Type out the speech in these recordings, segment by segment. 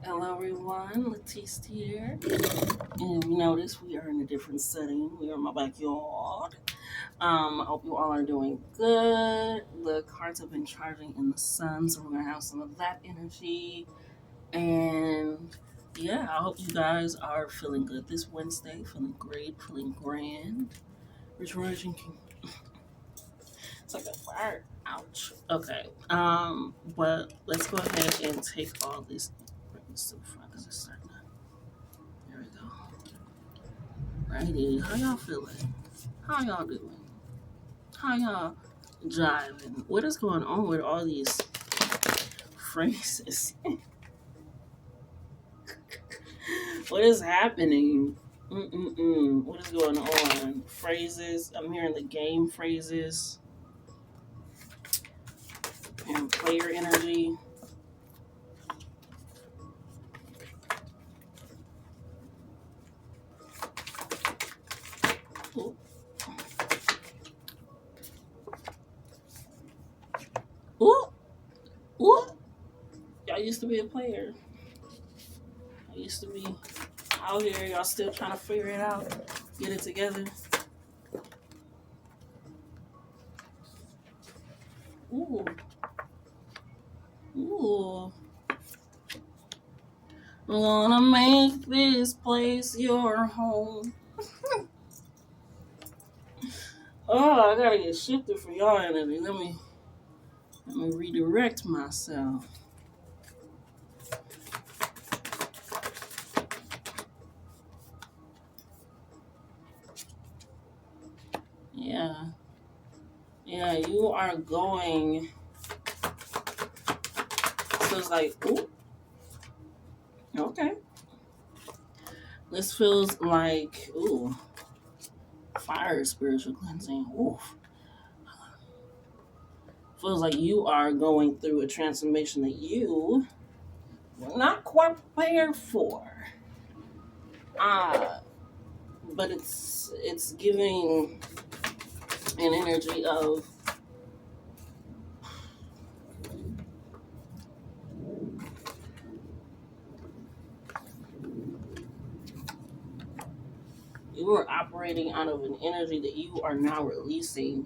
Hello everyone, Latiste here. And you notice we are in a different setting. We are in my backyard. I hope you all are doing good. The cards have been charging in the sun, so we're gonna have some of that energy. And yeah, I hope you guys are feeling good this Wednesday, feeling great, feeling grand. Recharging. It's like a fire. Ouch. Okay. But let's go ahead and take all this. Bring this to the front because it's starting. There we go. Righty, how y'all feeling? How y'all doing? How y'all jiving? What is going on with all these phrases? What is happening? What is going on? Phrases. I'm hearing the game phrases and player energy. Ooh, ooh, ooh. Y'all used to be a player. I used to be out here. Y'all still trying to figure it out, get it together. Ooh, ooh. I'm gonna make this place your home. Oh, I gotta get shifted for y'all energy. Let me redirect myself. Yeah. Yeah, you are going. So it's like, ooh, okay. This feels like, ooh, fire spiritual cleansing. Ooh. Feels like you are going through a transformation that you were not quite prepared for. Uh, but it's giving an energy of you are operating out of an energy that you are now releasing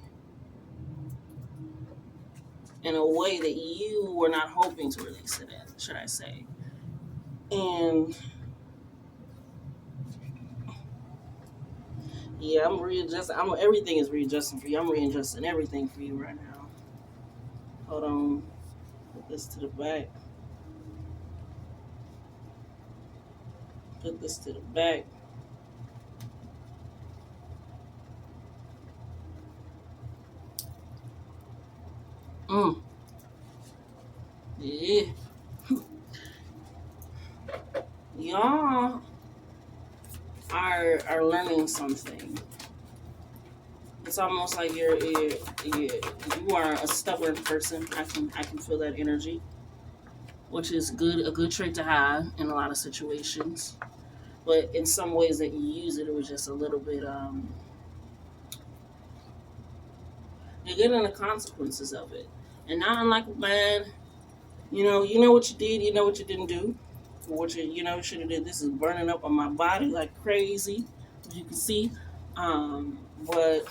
in a way that you were not hoping to release it in, should I say. And yeah, I'm readjusting. Everything is readjusting for you. I'm readjusting everything for you right now. Hold on. Put this to the back. Put this to the back. Mm. Yeah. Y'all are learning something. It's almost like you are a stubborn person. I can feel that energy, which is a good trait to have in a lot of situations. But in some ways that you use it, it was just a little bit. You're getting the consequences of it, and not unlike a bad. You know what you did. You know what you didn't do. What you should have did. This is burning up on my body like crazy, as you can see. But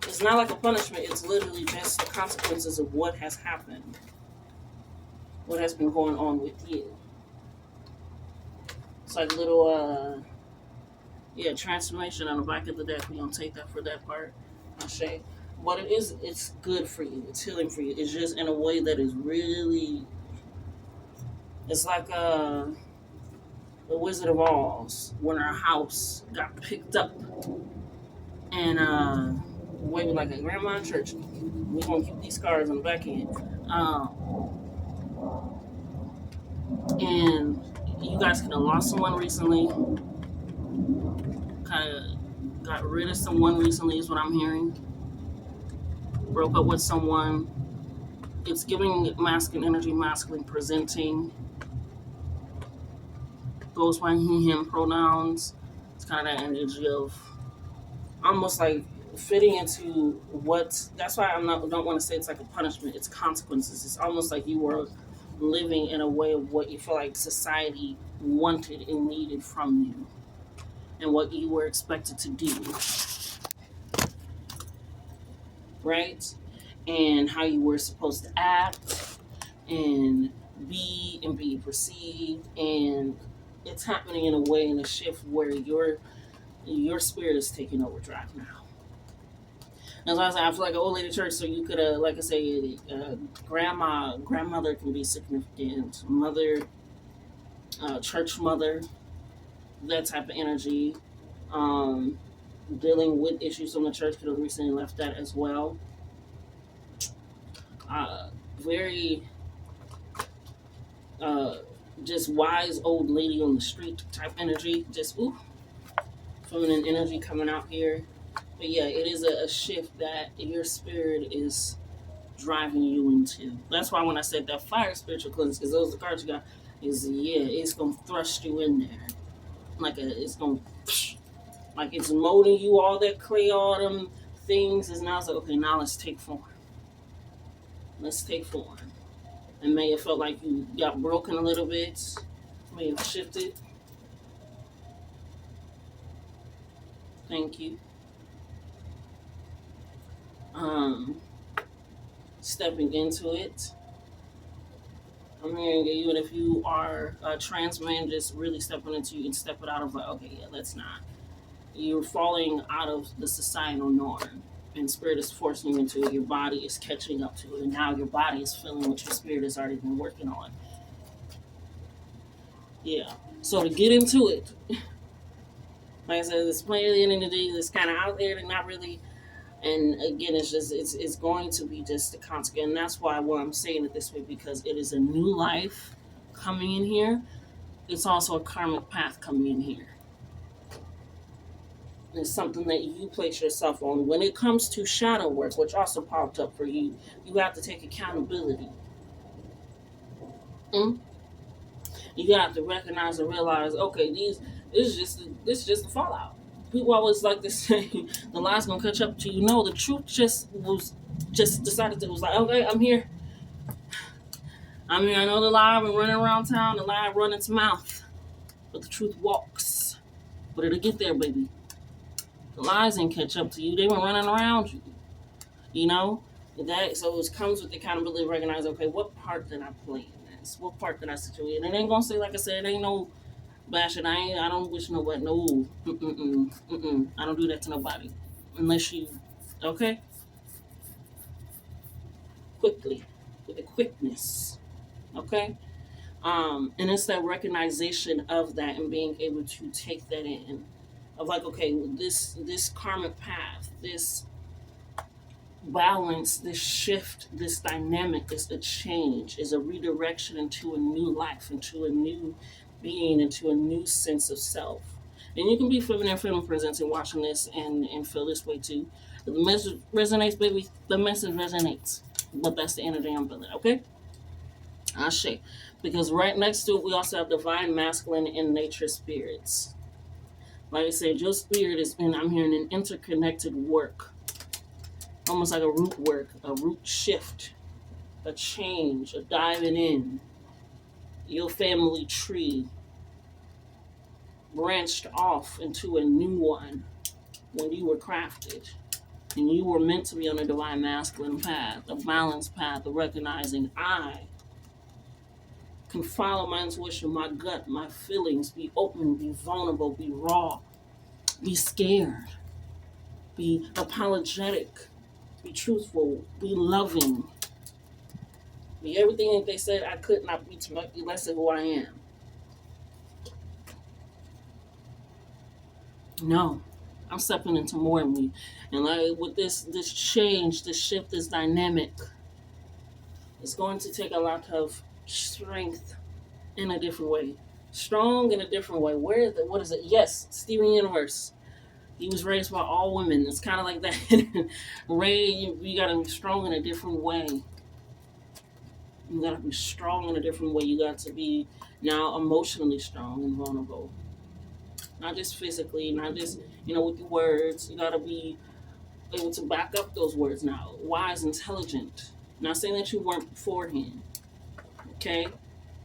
it's not like a punishment. It's literally just the consequences of what has happened, what has been going on with you. It's like a little, yeah, transformation on the back of the deck. We don't take that for that part. I'll say. But it's good for you. It's healing for you. It's just in a way that is really, it's like the Wizard of Oz when her house got picked up and waving like a grandma in church. We gonna keep these scars on the back end. And you guys could have lost someone recently, kind of got rid of someone recently, is what I'm hearing. Broke up with someone. It's giving masculine energy, masculine presenting. Goes by he, him pronouns. It's kind of that energy of almost like fitting into what. That's why don't want to say it's like a punishment. It's consequences. It's almost like you were living in a way of what you feel like society wanted and needed from you and what you were expected to do, right? And how you were supposed to act and be perceived. And it's happening in a way, in a shift where your spirit is taking overdrive now. That's why I say I feel like an old lady church. So you could, like I say, grandmother can be significant. Mother, church mother, that type of energy. Um, Dealing with issues from the church could have recently left that as well. Very, uh, just wise old lady on the street type energy. Just feminine energy coming out here. But yeah, it is a shift that your spirit is driving you into. That's why when I said that fire spiritual cleanse, because those are the cards you got, is it's gonna thrust you in there, it's gonna, like it's molding you, all that clay, all them things is now. It's like, okay, now let's take form. Let's take form. And may have felt like you got broken a little bit, may have shifted. Thank you. Stepping into it. I'm hearing you, and if you are a trans man, just really stepping into you and stepping out of like, okay, yeah, let's not. You're falling out of the societal norm, and spirit is forcing you into it. Your body is catching up to it, and now your body is feeling what your spirit has already been working on. Yeah. So to get into it, like I said, this play at the end of the day that's kind of out there and not really. And again, it's going to be just a consequence. And that's why I'm saying it this way, because it is a new life coming in here. It's also a karmic path coming in here. It's something that you place yourself on. When it comes to shadow work, which also popped up for you, you have to take accountability. You have to recognize and realize, okay, this is just the fallout. People always like to say the lie's gonna catch up to you. No, the truth just decided to, it was like, okay, I'm here. I know the lie been running around town, the lie run its mouth, but the truth walks. But it'll get there, baby. The lies didn't catch up to you. They were running around you. You know? So it comes with accountability, recognize, okay, what part did I play in this? What part did I situate? And it ain't gonna say, like I said, it ain't no bash it. I don't wish nobody, no. I don't do that to nobody. Unless you, okay? Quickly. With a quickness. Okay? And it's that recognition of that and being able to take that in. Of like, okay, this karmic path, this balance, this shift, this dynamic is a change, is a redirection into a new life, into a new being, into a new sense of self. And you can be feminine presence and watching this and feel this way too. The message resonates, baby. The message resonates. But that's the energy I'm feeling, okay? Ashe. Because right next to it, we also have divine masculine and nature spirits. Like I said, your spirit is, and I'm hearing an interconnected work. Almost like a root work, a root shift, a change, a diving in. Your family tree branched off into a new one when you were crafted. And you were meant to be on a divine masculine path, a balanced path of recognizing I can follow my intuition, my gut, my feelings, be open, be vulnerable, be raw, be scared, be apologetic, be truthful, be loving, be everything that they said I could not be to make you less of who I am. No, I'm stepping into more of me. And like with this change, this shift, this dynamic, it's going to take a lot of strength in a different way. Strong in a different way. What is it? Yes, Steven Universe. He was raised by all women. It's kind of like that. Ray, you got to be strong in a different way. You got to be strong in a different way. You got to be now emotionally strong and vulnerable. Not just physically, not just, with your words. You got to be able to back up those words now. Wise, intelligent. Not saying that you weren't beforehand. Okay?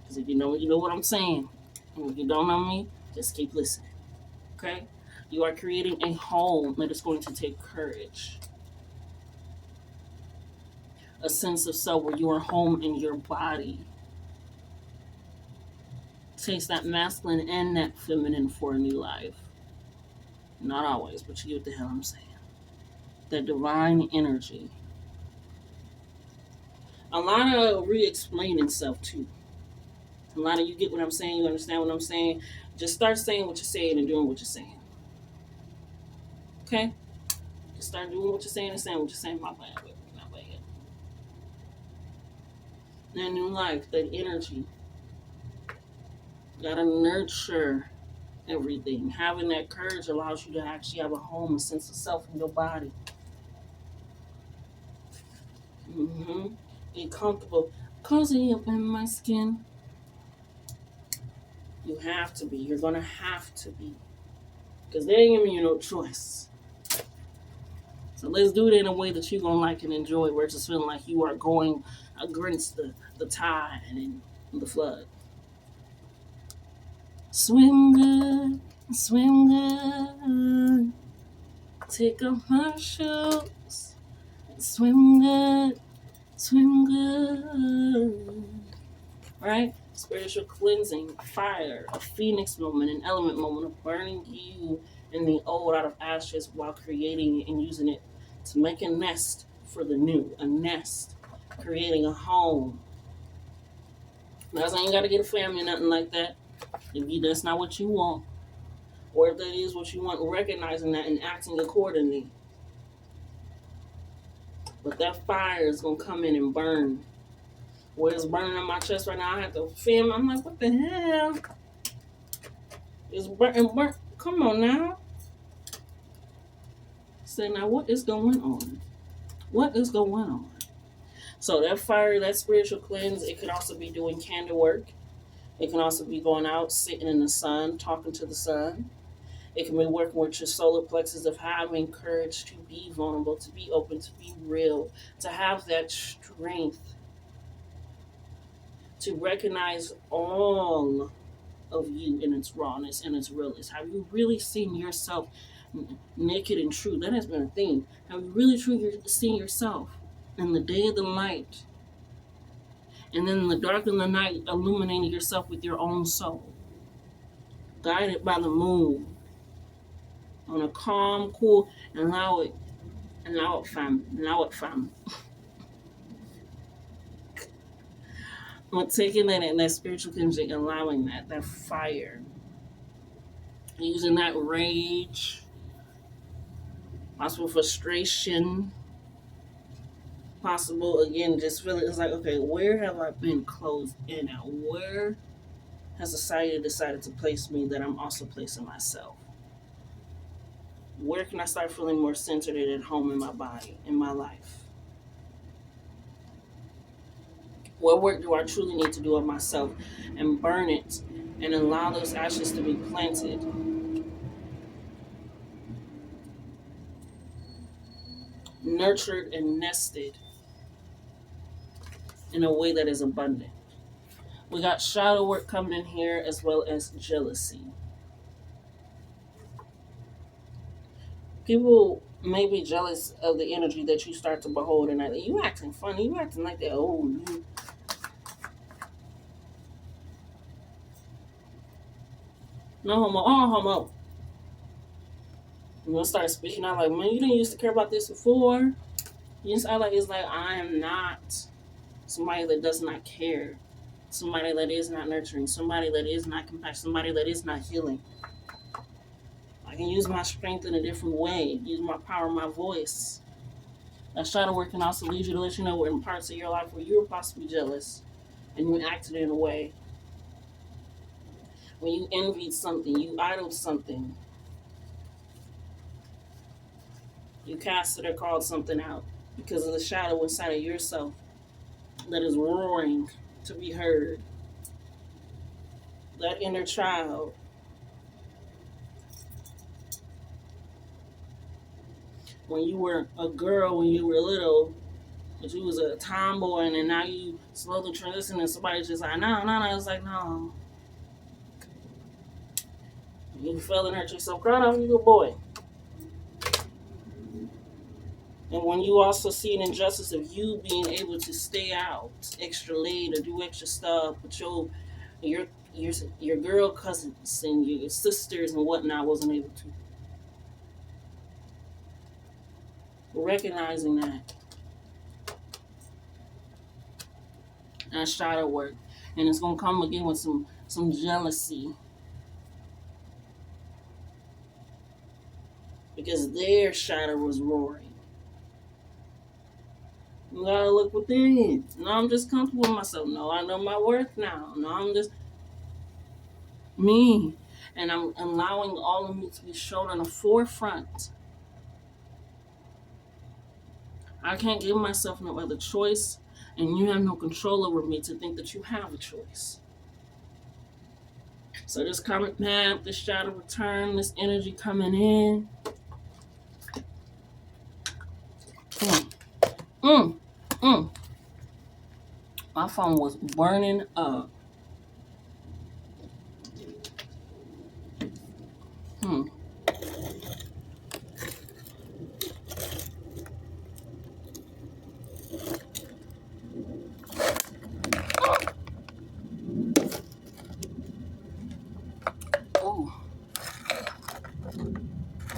Because if you know, you know what I'm saying. And if you don't know me, just keep listening. Okay? You are creating a home that is going to take courage. A sense of self where you are home in your body. Takes that masculine and that feminine for a new life. Not always, but you get what the hell I'm saying. That divine energy. A lot of re-explaining self too. A lot of you get what I'm saying, you understand what I'm saying. Just start saying what you're saying and doing what you're saying. Okay? Just start doing what you're saying and saying what you're saying. My bad. My bad. That new life, that energy. Gotta nurture everything. Having that courage allows you to actually have a home, a sense of self in your body. Be comfortable. Cozy up in my skin. You have to be. You're gonna have to be. Because they ain't giving you no choice. So let's do it in a way that you're gonna like and enjoy, versus feeling like you are going against the tide and the flood. Swim good, swim good. Take off my shoes. Swim good, swim good. Right? Spiritual cleansing, fire, a phoenix moment, an element moment of burning you in the old out of ashes while creating and using it to make a nest for the new, a nest, creating a home. Now, I ain't got to get a family, nothing like that. If that's not what you want, or if that is what you want, recognizing that and acting accordingly. But that fire is going to come in and burn. Where it's burning on my chest right now, I have to film. I'm like, what the hell? It's burning. Come on now. Say, now what is going on? What is going on? So that fire, that spiritual cleanse, it could also be doing candle work. It can also be going out, sitting in the sun, talking to the sun. It can be working with your solar plexus of having courage to be vulnerable, to be open, to be real, to have that strength, to recognize all of you in its rawness and its realness. Have you really seen yourself naked and true? That has been a theme. Have you really truly seen yourself in the day of the light, and then in the dark of the night, illuminating yourself with your own soul, guided by the moon, on a calm, cool, and allow it, fam. But taking that and that spiritual cleansing, allowing that fire, using that rage, possible frustration, possible again, just feeling it's like, okay, where have I been closed in at? Where has society decided to place me that I'm also placing myself? Where can I start feeling more centered and at home in my body, in my life? What work do I truly need to do of myself, and burn it and allow those ashes to be planted? Nurtured and nested in a way that is abundant. We got shadow work coming in here, as well as jealousy. People may be jealous of the energy that you start to behold, and that you acting funny, you acting like that. Oh, you. No homo, all homo. You gonna start speaking out like, man, you didn't used to care about this before. You just act like it's like I am not somebody that does not care, somebody that is not nurturing, somebody that is not compassionate, somebody that is not healing. I can use my strength in a different way, use my power, my voice. That shadow work can also lead you to let you know in parts of your life where you were possibly jealous and you acted in a way. When you envied something, you idled something, you casted or called something out because of the shadow inside of yourself that is roaring to be heard. That inner child. When you were a girl, when you were little, But you was a tomboy and then now you slowly transition and somebody's just like, no. It's like, no. You fell and hurt yourself. Cry out, you a boy. And when you also see an injustice of you being able to stay out extra late or do extra stuff, but your your girl cousins and your sisters and whatnot wasn't able to. Recognizing that shadow work, and it's gonna come again with some jealousy because their shadow was roaring. You gotta look within. No, I'm just comfortable with myself. No, I know my worth now. No, I'm just me. And I'm allowing all of me to be shown in the forefront. I can't give myself no other choice, and you have no control over me to think that you have a choice. So this karmic map, this shadow return, this energy coming in. Mm, mm, mm. My phone was burning up. Hmm. Oh,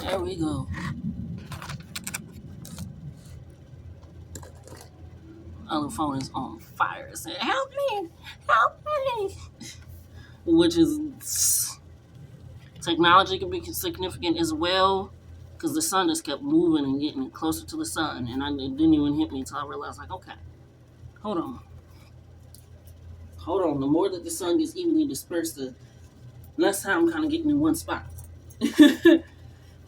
there we go. Other phone is on fire. It said, "Help me, help me," which is technology can be significant as well. Because the sun just kept moving and getting closer to the sun, and it didn't even hit me until I realized, like, okay, hold on. The more that the sun gets evenly dispersed, the less time I'm kind of getting in one spot.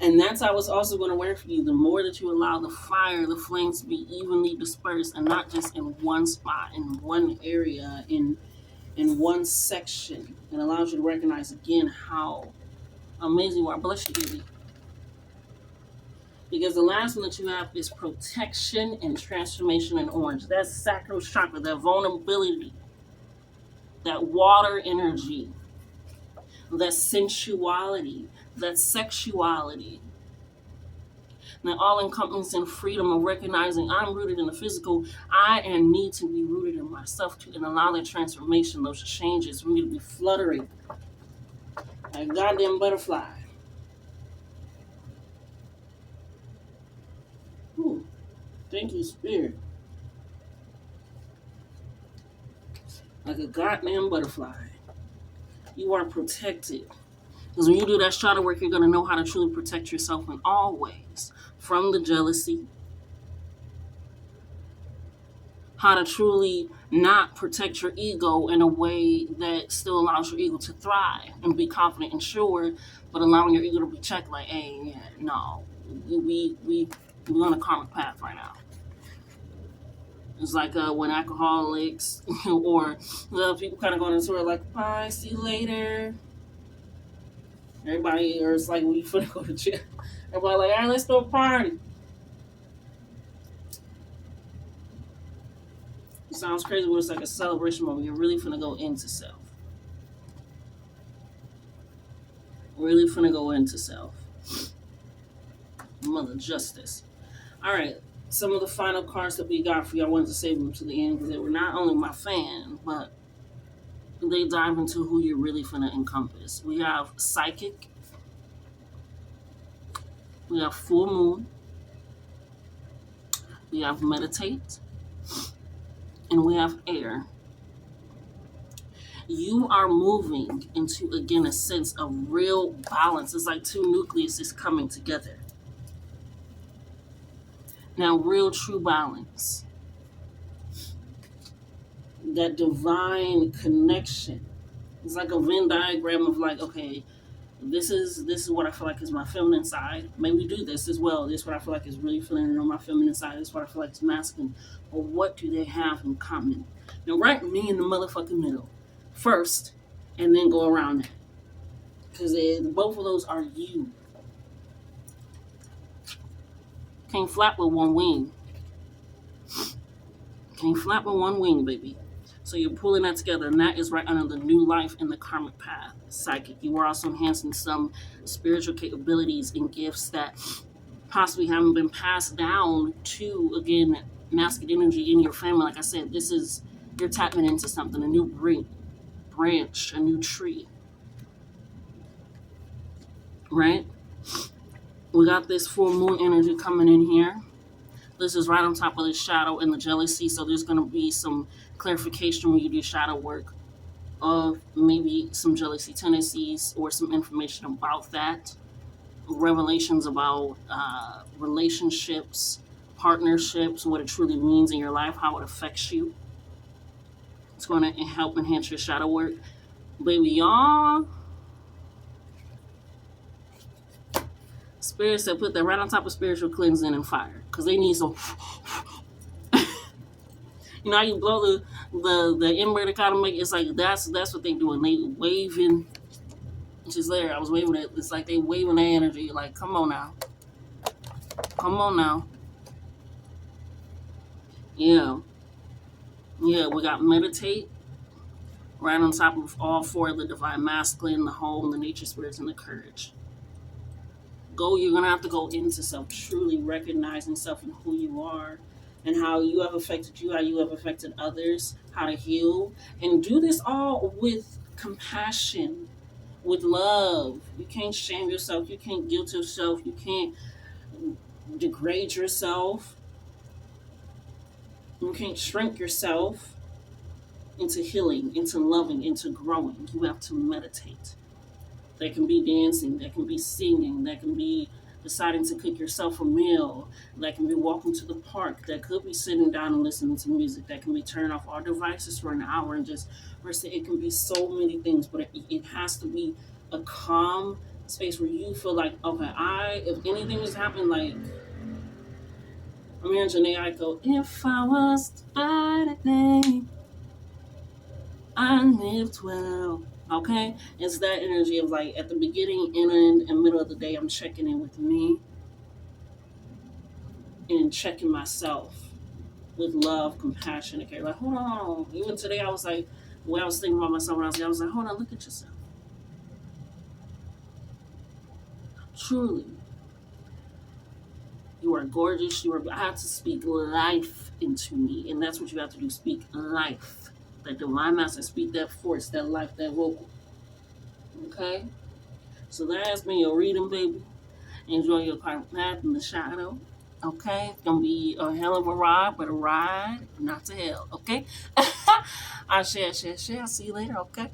And that's how it's also going to work for you. The more that you allow the fire, the flames to be evenly dispersed and not just in one spot, in one area, in one section, it allows you to recognize again how amazing you are. Bless you, baby. Because the last one that you have is protection and transformation in orange. That's sacral chakra, that vulnerability, that water energy, that sensuality, that sexuality. That all encompassing freedom of recognizing I'm rooted in the physical. I and need to be rooted in myself too, and allow that transformation, those changes, for me to be fluttering like a goddamn butterfly. Ooh, thank you, Spirit. Like a goddamn butterfly. You are protected. Because when you do that shadow work, you're going to know how to truly protect yourself in all ways. From the jealousy, how to truly not protect your ego in a way that still allows your ego to thrive and be confident and sure, but allowing your ego to be checked like, hey, yeah, no, we're on a karmic path right now. It's like when alcoholics or people kind of go into it like, bye, see you later. Everybody, or it's like when you finna go to jail. Everybody like, all right, let's throw a party. It sounds crazy, but it's like a celebration moment. You're really finna go into self. Really finna go into self. Mother Justice. All right, some of the final cards that we got for you, I wanted to save them to the end because they were not only my fan, but they dive into who you're really finna encompass. We have Psychic. We have Full Moon. We have Meditate. And we have Air. You are moving into, again, a sense of real balance. It's like two nucleuses coming together. Now, real true balance. That divine connection. It's like a Venn diagram of like, okay, this is what I feel like is my feminine side. Maybe we do this as well. This is what I feel like is really feminine on my feminine side. This is what I feel like is masculine. Or what do they have in common? Now, write me in the motherfucking middle first, and then go around that. Because both of those are you. Can't flap with one wing. Can't flap with one wing, baby. So you're pulling that together, and that is right under the new life in the karmic path. Psychic. You are also enhancing some spiritual capabilities and gifts that possibly haven't been passed down to, again, masculine energy in your family. Like I said, this is, you're tapping into something, a new branch, a new tree, right? We got this full moon energy coming in here. This is right on top of the shadow and the jealousy. So there's going to be some clarification when you do shadow work of maybe some jealousy tendencies or some information about that. Revelations about relationships, partnerships, what it truly means in your life, how it affects you. It's going to help enhance your shadow work. Baby, y'all, Spirit said put that right on top of spiritual cleansing and fire. Because they need some... You know how you blow the ember to kind of make it's like that's what they do, and they waving. She's there. I was waving it. It's like they waving their energy. Like, come on now, come on now. Yeah, yeah. We got meditate right on top of all four of the divine masculine, the home, the nature spirits, and the courage. You're gonna have to go into self, truly recognizing self and who you are, and how you have affected you, how you have affected others, how to heal, and do this all with compassion, with love. You can't shame yourself, you can't guilt yourself, you can't degrade yourself, you can't shrink yourself into healing, into loving, into growing. You have to meditate. That can be dancing, that can be singing, that can be deciding to cook yourself a meal, that can be walking to the park, that could be sitting down and listening to music, that can be turning off all devices for an hour and just rest. It can be so many things, but it has to be a calm space where you feel like, okay, if anything was happening, like, I'm hearing Janae Aiko, if I was to die today, I lived well. Okay? It's that energy of like at the beginning, end, and middle of the day, I'm checking in with me and checking myself with love, compassion, and care. Like, hold on. Even today, I was like, when I was thinking about myself when I was like, hold on, look at yourself. Truly. You are gorgeous. I have to speak life into me. And that's what you have to do. Speak life. That divine master, speak that force, that life, that vocal. Okay? So that has been your reading, baby. Enjoy your karmic path in the shadow. Okay? It's going to be a hell of a ride, but a ride not to hell. Okay? I'll share. I'll see you later. Okay?